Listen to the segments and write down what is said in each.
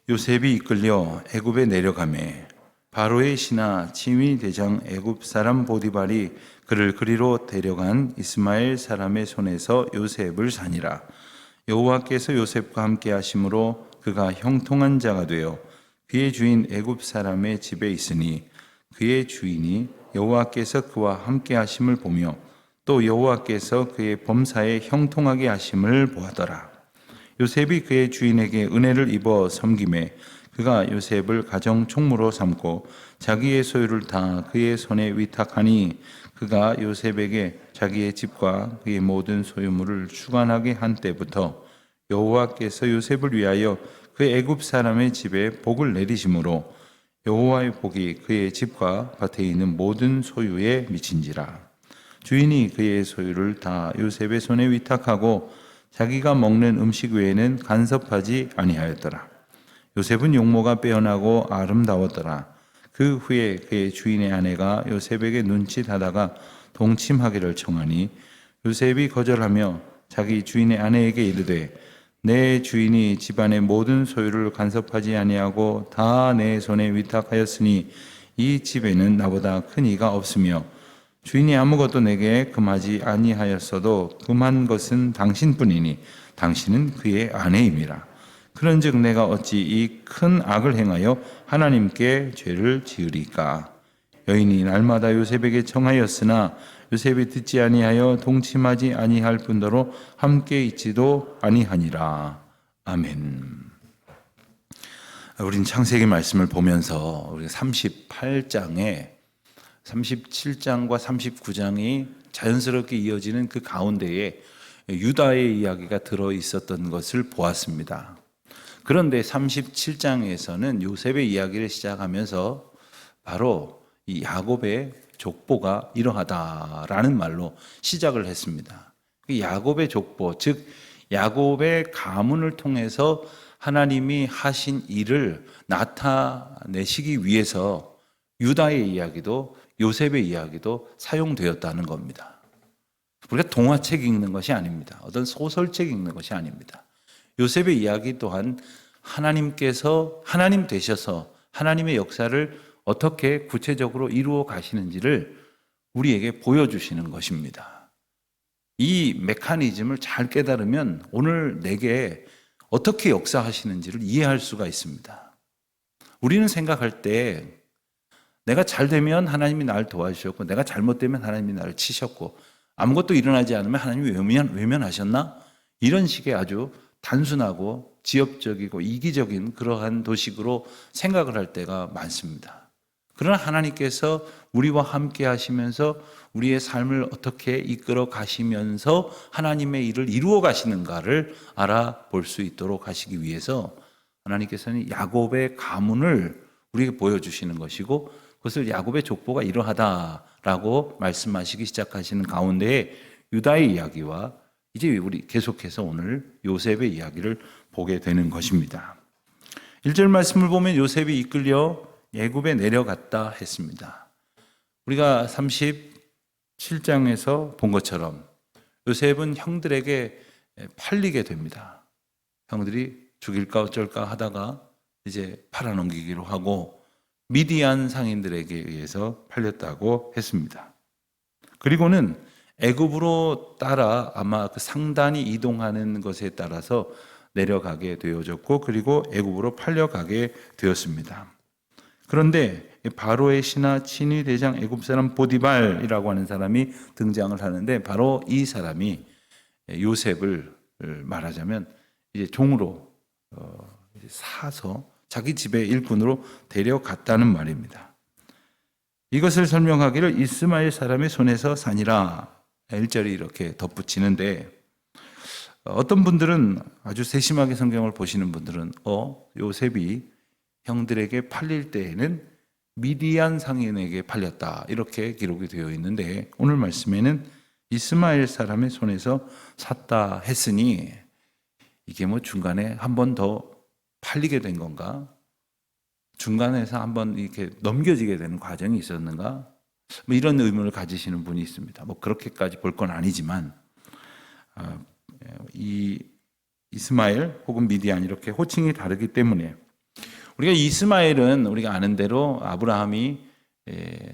요셉이 이끌려 애굽에 내려가매 바로의 신하 치위 대장 애굽 사람 보디발이 그를 그리로 데려간 이스마엘 사람의 손에서 요셉을 사니라. 여호와께서 요셉과 함께 하심으로 그가 형통한 자가 되어 그의 주인 애굽 사람의 집에 있으니 그의 주인이 여호와께서 그와 함께 하심을 보며 또 여호와께서 그의 범사에 형통하게 하심을 보았더라. 요셉이 그의 주인에게 은혜를 입어 섬김에 그가 요셉을 가정 총무로 삼고 자기의 소유를 다 그의 손에 위탁하니 그가 요셉에게 자기의 집과 그의 모든 소유물을 주관하게 한 때부터 여호와께서 요셉을 위하여 그 애굽 사람의 집에 복을 내리심으로 여호와의 복이 그의 집과 밭에 있는 모든 소유에 미친지라. 주인이 그의 소유를 다 요셉의 손에 위탁하고 자기가 먹는 음식 외에는 간섭하지 아니하였더라. 요셉은 용모가 빼어나고 아름다웠더라. 그 후에 그의 주인의 아내가 요셉에게 눈짓하다가 동침하기를 청하니 요셉이 거절하며 자기 주인의 아내에게 이르되 내 주인이 집안의 모든 소유를 간섭하지 아니하고 다 내 손에 위탁하였으니 이 집에는 나보다 큰 이가 없으며 주인이 아무것도 내게 금하지 아니하였어도 금한 것은 당신뿐이니 당신은 그의 아내임이라. 그런즉 내가 어찌 이 큰 악을 행하여 하나님께 죄를 지으리까? 여인이 날마다 요셉에게 청하였으나 요셉이 듣지 아니하여 동침하지 아니할 뿐더러 함께 있지도 아니하니라. 아멘. 우린 창세기 말씀을 보면서 우리 38장에 37장과 39장이 자연스럽게 이어지는 그 가운데에 유다의 이야기가 들어 있었던 것을 보았습니다. 그런데 37장에서는 요셉의 이야기를 시작하면서 바로 이 야곱의 족보가 이러하다라는 말로 시작을 했습니다. 야곱의 족보, 즉 야곱의 가문을 통해서 하나님이 하신 일을 나타내시기 위해서 유다의 이야기도 요셉의 이야기도 사용되었다는 겁니다. 우리가 동화책 읽는 것이 아닙니다. 어떤 소설책 읽는 것이 아닙니다. 요셉의 이야기 또한 하나님께서 하나님 되셔서 하나님의 역사를 어떻게 구체적으로 이루어 가시는지를 우리에게 보여주시는 것입니다. 이 메커니즘을 잘 깨달으면 오늘 내게 어떻게 역사하시는지를 이해할 수가 있습니다. 우리는 생각할 때 내가 잘 되면 하나님이 나를 도와주셨고 내가 잘못되면 하나님이 나를 치셨고 아무것도 일어나지 않으면 하나님이 외면하셨나? 이런 식의 아주 단순하고 지엽적이고 이기적인 그러한 도식으로 생각을 할 때가 많습니다. 그러나 하나님께서 우리와 함께 하시면서 우리의 삶을 어떻게 이끌어 가시면서 하나님의 일을 이루어 가시는가를 알아볼 수 있도록 하시기 위해서 하나님께서는 야곱의 가문을 우리에게 보여주시는 것이고 그것을 야곱의 족보가 이러하다라고 말씀하시기 시작하시는 가운데에 유다의 이야기와 이제 우리 계속해서 오늘 요셉의 이야기를 보게 되는 것입니다. 1절 말씀을 보면 요셉이 이끌려 애굽에 내려갔다 했습니다. 우리가 37장에서 본 것처럼 요셉은 형들에게 팔리게 됩니다. 형들이 죽일까 어쩔까 하다가 이제 팔아넘기기로 하고 미디안 상인들에게 의해서 팔렸다고 했습니다. 그리고는 애굽으로 따라 아마 그 상단이 이동하는 것에 따라서 내려가게 되어졌고 그리고 애굽으로 팔려가게 되었습니다. 그런데 바로의 신하 친위 대장 애굽 사람 보디발이라고 하는 사람이 등장을 하는데 바로 이 사람이 요셉을 말하자면 이제 종으로 사서 자기 집의 일꾼으로 데려갔다는 말입니다. 이것을 설명하기를 이스마엘 사람의 손에서 사니라 1절이 이렇게 덧붙이는데 어떤 분들은 아주 세심하게 성경을 보시는 분들은 요셉이 형들에게 팔릴 때에는 미디안 상인에게 팔렸다 이렇게 기록이 되어 있는데 오늘 말씀에는 이스마엘 사람의 손에서 샀다 했으니 이게 뭐 중간에 한 번 더 팔리게 된 건가? 중간에서 한번 이렇게 넘겨지게 되는 과정이 있었는가? 뭐 이런 의문을 가지시는 분이 있습니다. 뭐 그렇게까지 볼 건 아니지만 이 이스마엘 혹은 미디안 이렇게 호칭이 다르기 때문에 우리가 이스마엘은 우리가 아는 대로 아브라함이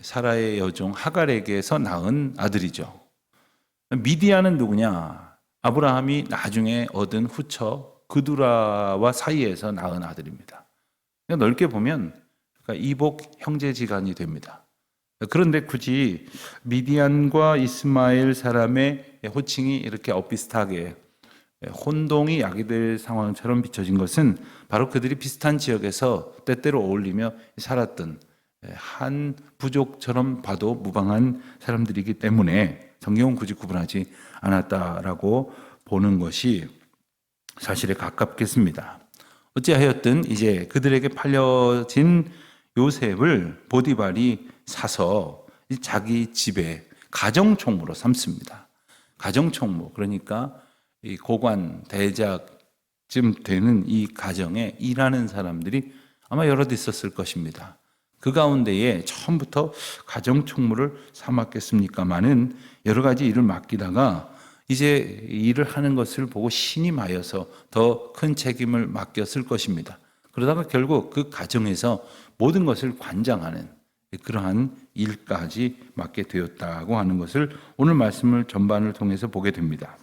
사라의 여종 하갈에게서 낳은 아들이죠. 미디안은 누구냐? 아브라함이 나중에 얻은 후처 그두라와 사이에서 낳은 아들입니다. 넓게 보면 그러니까 이복 형제지간이 됩니다. 그런데 굳이 미디안과 이스마엘 사람의 호칭이 이렇게 엇비슷하게 혼동이 야기될 상황처럼 비춰진 것은 바로 그들이 비슷한 지역에서 때때로 어울리며 살았던 한 부족처럼 봐도 무방한 사람들이기 때문에 성경은 굳이 구분하지 않았다라고 보는 것이 사실에 가깝겠습니다. 어찌하였든 이제 그들에게 팔려진 요셉을 보디발이 사서 자기 집에 가정총무로 삼습니다. 가정총무, 그러니까 이 고관, 대작쯤 되는 이 가정에 일하는 사람들이 아마 여럿 있었을 것입니다. 그 가운데에 처음부터 가정총무를 삼았겠습니까마는 여러 가지 일을 맡기다가 이제 일을 하는 것을 보고 신임하여서 더 큰 책임을 맡겼을 것입니다. 그러다가 결국 그 가정에서 모든 것을 관장하는 그러한 일까지 맡게 되었다고 하는 것을 오늘 말씀을 전반을 통해서 보게 됩니다.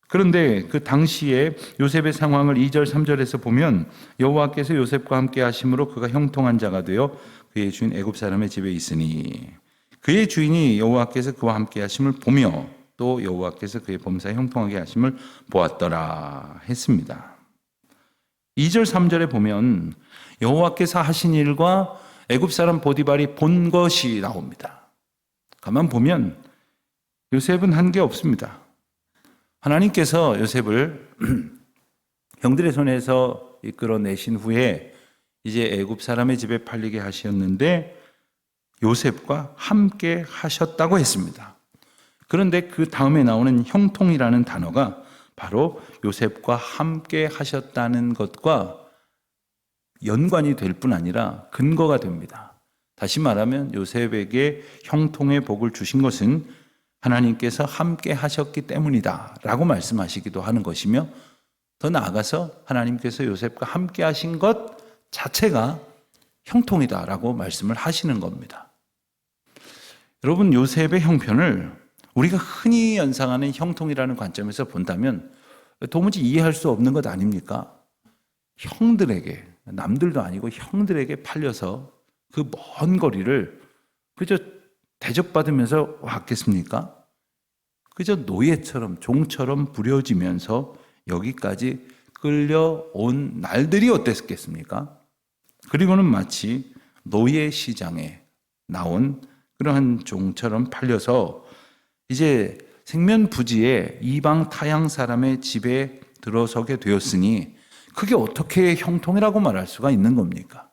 그런데 그 당시에 요셉의 상황을 2절 3절에서 보면 여호와께서 요셉과 함께 하심으로 그가 형통한 자가 되어 그의 주인 애굽 사람의 집에 있으니 그의 주인이 여호와께서 그와 함께 하심을 보며 또 여호와께서 그의 범사에 형통하게 하심을 보았더라 했습니다. 2절 3절에 보면 여호와께서 하신 일과 애굽 사람 보디발이 본 것이 나옵니다. 가만 보면 요셉은 한 게 없습니다. 하나님께서 요셉을 형들의 손에서 이끌어내신 후에 이제 애굽 사람의 집에 팔리게 하셨는데 요셉과 함께 하셨다고 했습니다. 그런데 그 다음에 나오는 형통이라는 단어가 바로 요셉과 함께 하셨다는 것과 연관이 될 뿐 아니라 근거가 됩니다. 다시 말하면 요셉에게 형통의 복을 주신 것은 하나님께서 함께 하셨기 때문이다 라고 말씀하시기도 하는 것이며 더 나아가서 하나님께서 요셉과 함께 하신 것 자체가 형통이다 라고 말씀을 하시는 겁니다. 여러분, 요셉의 형편을 우리가 흔히 연상하는 형통이라는 관점에서 본다면 도무지 이해할 수 없는 것 아닙니까? 형들에게, 남들도 아니고 형들에게 팔려서 그 먼 거리를 그저 대접받으면서 왔겠습니까? 그저 노예처럼 종처럼 부려지면서 여기까지 끌려온 날들이 어땠겠습니까? 그리고는 마치 노예 시장에 나온 그러한 종처럼 팔려서 이제 생면부지에 이방 타양 사람의 집에 들어서게 되었으니 그게 어떻게 형통이라고 말할 수가 있는 겁니까?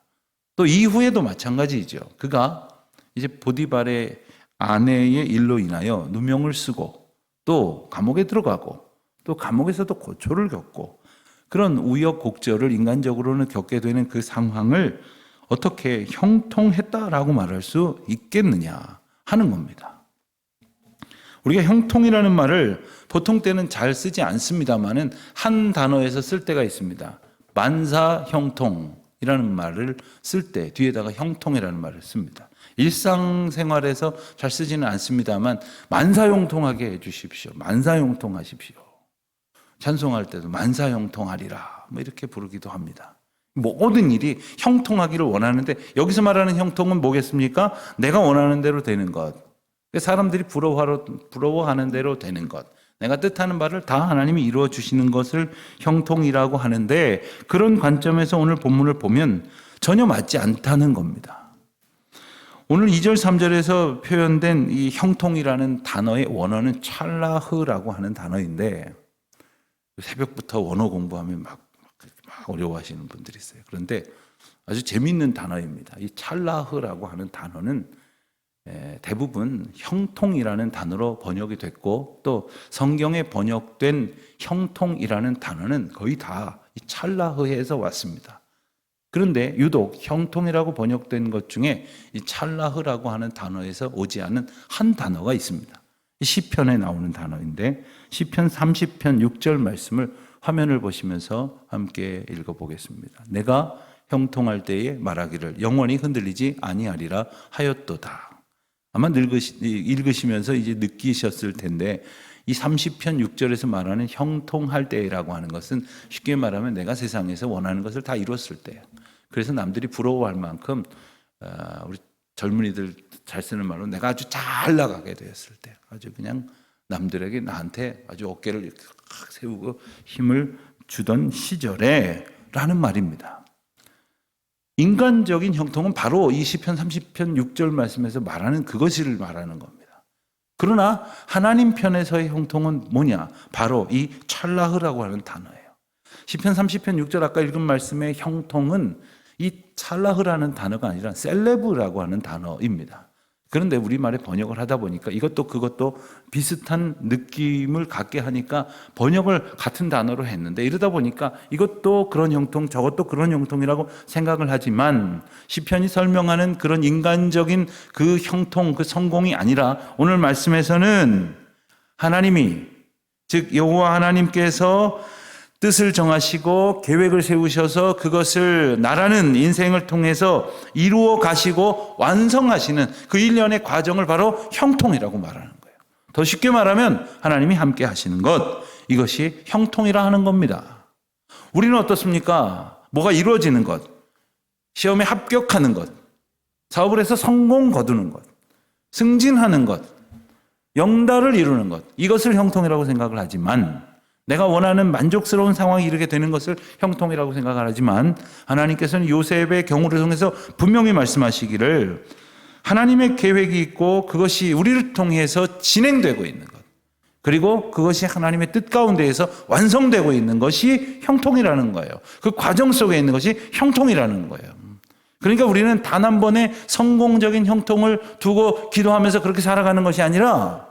또 이후에도 마찬가지죠. 그가 이제 보디발의 아내의 일로 인하여 누명을 쓰고 또 감옥에 들어가고 또 감옥에서도 고초를 겪고 그런 우여곡절을 인간적으로는 겪게 되는 그 상황을 어떻게 형통했다라고 말할 수 있겠느냐 하는 겁니다. 우리가 형통이라는 말을 보통 때는 잘 쓰지 않습니다만은 한 단어에서 쓸 때가 있습니다. 만사형통이라는 말을 쓸 때 뒤에다가 형통이라는 말을 씁니다. 일상생활에서 잘 쓰지는 않습니다만 만사형통하게 해주십시오. 만사형통하십시오. 찬송할 때도 만사형통하리라 뭐 이렇게 부르기도 합니다. 모든 일이 형통하기를 원하는데 여기서 말하는 형통은 뭐겠습니까? 내가 원하는 대로 되는 것. 사람들이 부러워하는 대로 되는 것. 내가 뜻하는 바를 다 하나님이 이루어 주시는 것을 형통이라고 하는데 그런 관점에서 오늘 본문을 보면 전혀 맞지 않다는 겁니다. 오늘 2절 3절에서 표현된 이 형통이라는 단어의 원어는 찰라흐라고 하는 단어인데 새벽부터 원어 공부하면 막 어려워하시는 분들이 있어요. 그런데 아주 재미있는 단어입니다. 이 찰라흐라고 하는 단어는 대부분 형통이라는 단어로 번역이 됐고 또 성경에 번역된 형통이라는 단어는 거의 다 이 찰라흐에서 왔습니다. 그런데 유독 형통이라고 번역된 것 중에 이 찰라흐라고 하는 단어에서 오지 않은 한 단어가 있습니다. 시편에 나오는 단어인데 시편 30편 6절 말씀을 화면을 보시면서 함께 읽어보겠습니다. 내가 형통할 때에 말하기를 영원히 흔들리지 아니하리라 하였도다. 아마 읽으시면서 이제 느끼셨을 텐데 이 30편 6절에서 말하는 형통할 때라고 하는 것은 쉽게 말하면 내가 세상에서 원하는 것을 다 이뤘을 때예요. 그래서 남들이 부러워할 만큼 우리 젊은이들 잘 쓰는 말로 내가 아주 잘 나가게 되었을 때, 아주 그냥 남들에게 나한테 아주 어깨를 이렇게 확 세우고 힘을 주던 시절에 라는 말입니다. 인간적인 형통은 바로 이 시편 30편 6절 말씀에서 말하는 그것을 말하는 겁니다. 그러나 하나님 편에서의 형통은 뭐냐? 바로 이 찰라흐라고 하는 단어예요. 시편 30편 6절 아까 읽은 말씀의 형통은 이 찰라흐라는 단어가 아니라 셀레브라고 하는 단어입니다. 그런데 우리말에 번역을 하다 보니까 이것도 그것도 비슷한 느낌을 갖게 하니까 번역을 같은 단어로 했는데, 이러다 보니까 이것도 그런 형통 저것도 그런 형통이라고 생각을 하지만 시편이 설명하는 그런 인간적인 그 형통, 그 성공이 아니라 오늘 말씀에서는 하나님이, 즉 여호와 하나님께서 뜻을 정하시고 계획을 세우셔서 그것을 나라는 인생을 통해서 이루어 가시고 완성하시는 그 일련의 과정을 바로 형통이라고 말하는 거예요. 더 쉽게 말하면 하나님이 함께 하시는 것, 이것이 형통이라 하는 겁니다. 우리는 어떻습니까? 뭐가 이루어지는 것, 시험에 합격하는 것, 사업을 해서 성공 거두는 것, 승진하는 것, 영달을 이루는 것, 이것을 형통이라고 생각을 하지만, 내가 원하는 만족스러운 상황에 이르게 되는 것을 형통이라고 생각을 하지만, 하나님께서는 요셉의 경우를 통해서 분명히 말씀하시기를 하나님의 계획이 있고 그것이 우리를 통해서 진행되고 있는 것, 그리고 그것이 하나님의 뜻 가운데에서 완성되고 있는 것이 형통이라는 거예요. 그 과정 속에 있는 것이 형통이라는 거예요. 그러니까 우리는 단 한 번의 성공적인 형통을 두고 기도하면서 그렇게 살아가는 것이 아니라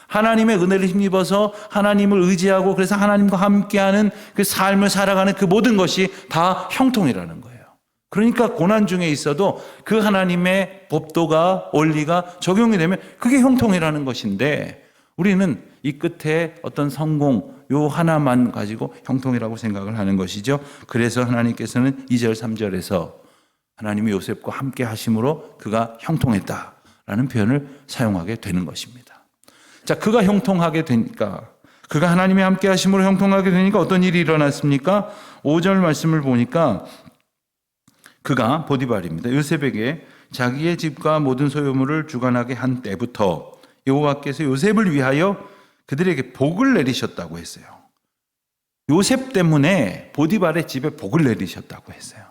하나님의 은혜를 힘입어서 하나님을 의지하고 그래서 하나님과 함께하는 그 삶을 살아가는 그 모든 것이 다 형통이라는 거예요. 그러니까 고난 중에 있어도 그 하나님의 법도가, 원리가 적용이 되면 그게 형통이라는 것인데, 우리는 이 끝에 어떤 성공 요 하나만 가지고 형통이라고 생각을 하는 것이죠. 그래서 하나님께서는 2절 3절에서 하나님이 요셉과 함께 하심으로 그가 형통했다라는 표현을 사용하게 되는 것입니다. 자, 그가 형통하게 되니까, 그가 하나님이 함께 하심으로 형통하게 되니까 어떤 일이 일어났습니까? 5절 말씀을 보니까 그가, 보디발입니다, 요셉에게 자기의 집과 모든 소유물을 주관하게 한 때부터 여호와께서 요셉을 위하여 그들에게 복을 내리셨다고 했어요. 요셉 때문에 보디발의 집에 복을 내리셨다고 했어요.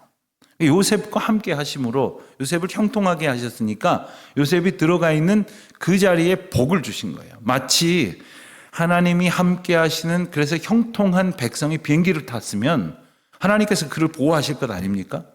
요셉과 함께 하심으로 요셉을 형통하게 하셨으니까 요셉이 들어가 있는 그 자리에 복을 주신 거예요. 마치 하나님이 함께 하시는, 그래서 형통한 백성이 비행기를 탔으면 하나님께서 그를 보호하실 것 아닙니까?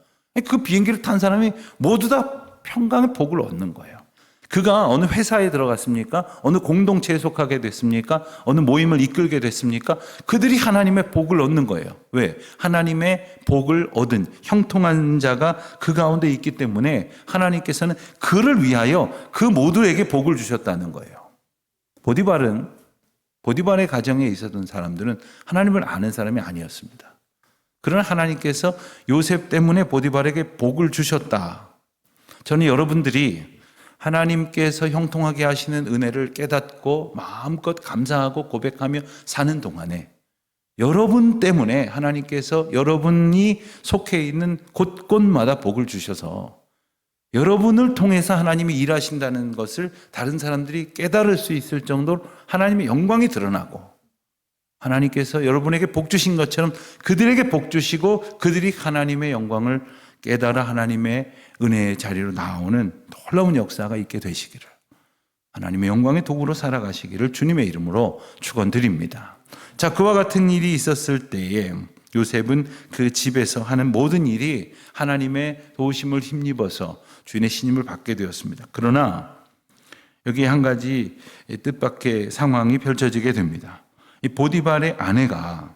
그 비행기를 탄 사람이 모두 다 평강의 복을 얻는 거예요. 그가 어느 회사에 들어갔습니까? 어느 공동체에 속하게 됐습니까? 어느 모임을 이끌게 됐습니까? 그들이 하나님의 복을 얻는 거예요. 왜? 하나님의 복을 얻은 형통한 자가 그 가운데 있기 때문에 하나님께서는 그를 위하여 그 모두에게 복을 주셨다는 거예요. 보디발의 가정에 있었던 사람들은 하나님을 아는 사람이 아니었습니다. 그러나 하나님께서 요셉 때문에 보디발에게 복을 주셨다. 저는 여러분들이 하나님께서 형통하게 하시는 은혜를 깨닫고 마음껏 감사하고 고백하며 사는 동안에 여러분 때문에 하나님께서 여러분이 속해 있는 곳곳마다 복을 주셔서 여러분을 통해서 하나님이 일하신다는 것을 다른 사람들이 깨달을 수 있을 정도로 하나님의 영광이 드러나고, 하나님께서 여러분에게 복 주신 것처럼 그들에게 복 주시고 그들이 하나님의 영광을 깨달아 하나님의 은혜의 자리로 나오는 놀라운 역사가 있게 되시기를, 하나님의 영광의 도구로 살아가시기를 주님의 이름으로 축원드립니다. 자, 그와 같은 일이 있었을 때에 요셉은 그 집에서 하는 모든 일이 하나님의 도우심을 힘입어서 주인의 신임을 받게 되었습니다. 그러나 여기에 한 가지 뜻밖의 상황이 펼쳐지게 됩니다. 이 보디발의 아내가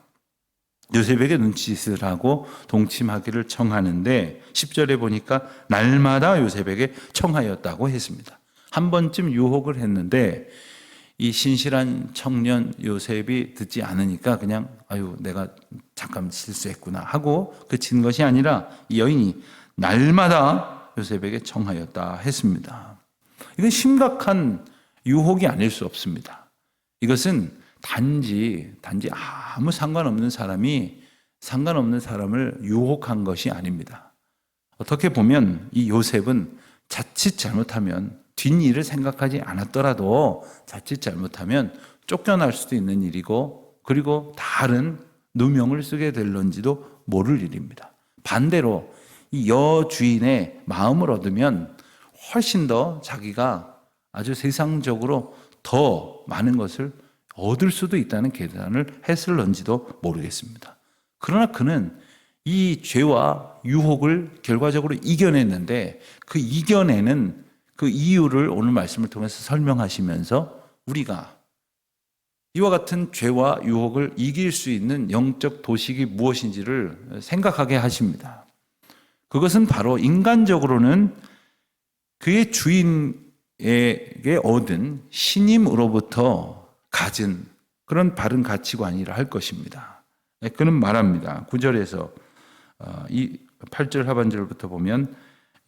요셉에게 눈짓을 하고 동침하기를 청하는데 10절에 보니까 날마다 요셉에게 청하였다고 했습니다. 한 번쯤 유혹을 했는데 이 신실한 청년 요셉이 듣지 않으니까 그냥 아유 내가 잠깐 실수했구나 하고 그친 것이 아니라 이 여인이 날마다 요셉에게 청하였다 했습니다. 이건 심각한 유혹이 아닐 수 없습니다. 이것은 단지 아무 상관없는 사람이 상관없는 사람을 유혹한 것이 아닙니다. 어떻게 보면 이 요셉은 자칫 잘못하면 뒷일을 생각하지 않았더라도 자칫 잘못하면 쫓겨날 수도 있는 일이고 그리고 다른 누명을 쓰게 될런지도 모를 일입니다. 반대로 이 여주인의 마음을 얻으면 훨씬 더 자기가 아주 세상적으로 더 많은 것을 얻을 수도 있다는 계산을 했을런지도 모르겠습니다. 그러나 그는 이 죄와 유혹을 결과적으로 이겨냈는데 그 이겨내는 그 이유를 오늘 말씀을 통해서 설명하시면서 우리가 이와 같은 죄와 유혹을 이길 수 있는 영적 도식이 무엇인지를 생각하게 하십니다. 그것은 바로 인간적으로는 그의 주인에게 얻은 신임으로부터 가진 그런 바른 가치관이라 할 것입니다. 그는 말합니다. 9절에서 이 8절 하반절부터 보면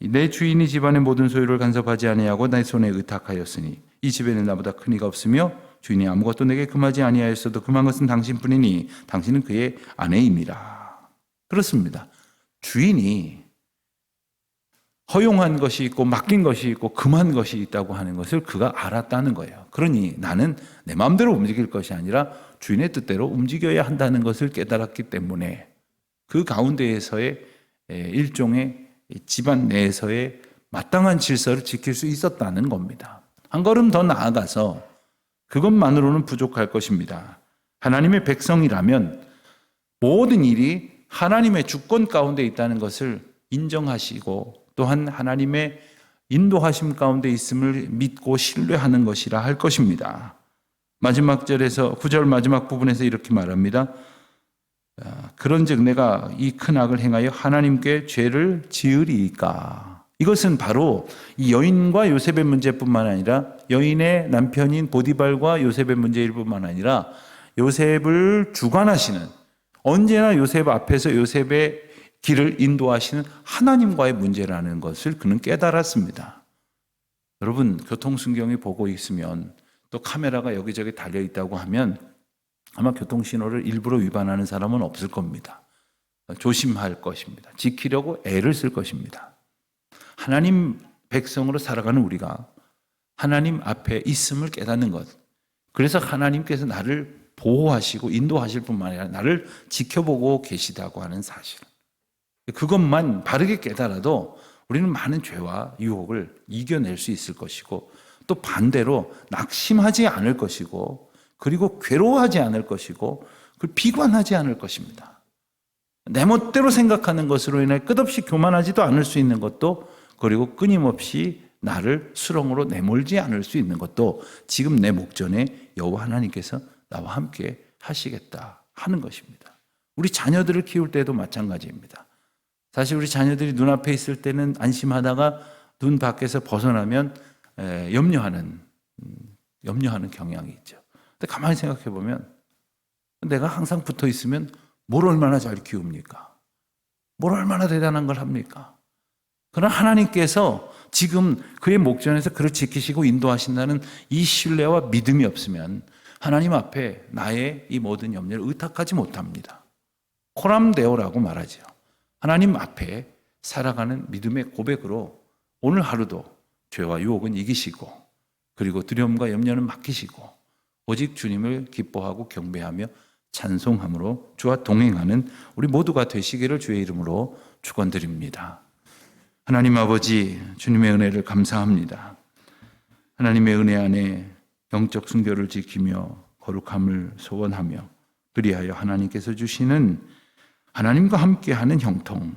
내 주인이 집안의 모든 소유를 간섭하지 아니하고 내 손에 의탁하였으니 이 집에는 나보다 큰 이가 없으며 주인이 아무것도 내게 금하지 아니하였어도 금한 것은 당신뿐이니 당신은 그의 아내임이라. 그렇습니다. 주인이 허용한 것이 있고 맡긴 것이 있고 금한 것이 있다고 하는 것을 그가 알았다는 거예요. 그러니 나는 내 마음대로 움직일 것이 아니라 주인의 뜻대로 움직여야 한다는 것을 깨달았기 때문에 그 가운데에서의 일종의 집안 내에서의 마땅한 질서를 지킬 수 있었다는 겁니다. 한 걸음 더 나아가서 그것만으로는 부족할 것입니다. 하나님의 백성이라면 모든 일이 하나님의 주권 가운데 있다는 것을 인정하시고 또한 하나님의 인도하심 가운데 있음을 믿고 신뢰하는 것이라 할 것입니다. 마지막 절에서 9절 마지막 부분에서 이렇게 말합니다. 그런즉 내가 이 큰 악을 행하여 하나님께 죄를 지으리이까. 이것은 바로 이 여인과 요셉의 문제뿐만 아니라 여인의 남편인 보디발과 요셉의 문제일 뿐만 아니라 요셉을 주관하시는 언제나 요셉 앞에서 요셉의 길을 인도하시는 하나님과의 문제라는 것을 그는 깨달았습니다. 여러분 교통순경이 보고 있으면 또 카메라가 여기저기 달려 있다고 하면 아마 교통신호를 일부러 위반하는 사람은 없을 겁니다. 조심할 것입니다. 지키려고 애를 쓸 것입니다. 하나님 백성으로 살아가는 우리가 하나님 앞에 있음을 깨닫는 것. 그래서 하나님께서 나를 보호하시고 인도하실 뿐만 아니라 나를 지켜보고 계시다고 하는 사실. 그것만 바르게 깨달아도 우리는 많은 죄와 유혹을 이겨낼 수 있을 것이고 또 반대로 낙심하지 않을 것이고 그리고 괴로워하지 않을 것이고 비관하지 않을 것입니다. 내 멋대로 생각하는 것으로 인해 끝없이 교만하지도 않을 수 있는 것도 그리고 끊임없이 나를 수렁으로 내몰지 않을 수 있는 것도 지금 내 목전에 여호와 하나님께서 나와 함께 하시겠다 하는 것입니다. 우리 자녀들을 키울 때도 마찬가지입니다. 사실 우리 자녀들이 눈앞에 있을 때는 안심하다가 눈 밖에서 벗어나면 염려하는 경향이 있죠. 근데 가만히 생각해 보면 내가 항상 붙어 있으면 뭘 얼마나 잘 키웁니까? 뭘 얼마나 대단한 걸 합니까? 그러나 하나님께서 지금 그의 목전에서 그를 지키시고 인도하신다는 이 신뢰와 믿음이 없으면 하나님 앞에 나의 이 모든 염려를 의탁하지 못합니다. 코람데오라고 말하죠. 하나님 앞에 살아가는 믿음의 고백으로 오늘 하루도 죄와 유혹은 이기시고 그리고 두려움과 염려는 맡기시고 오직 주님을 기뻐하고 경배하며 찬송함으로 주와 동행하는 우리 모두가 되시기를 주의 이름으로 축원드립니다. 하나님 아버지 주님의 은혜를 감사합니다. 하나님의 은혜 안에 영적 순결을 지키며 거룩함을 소원하며 그리하여 하나님께서 주시는 하나님과 함께하는 형통,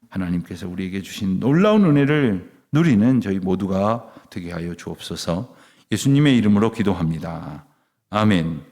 하나님께서 우리에게 주신 놀라운 은혜를 누리는 저희 모두가 되게 하여 주옵소서. 예수님의 이름으로 기도합니다. 아멘.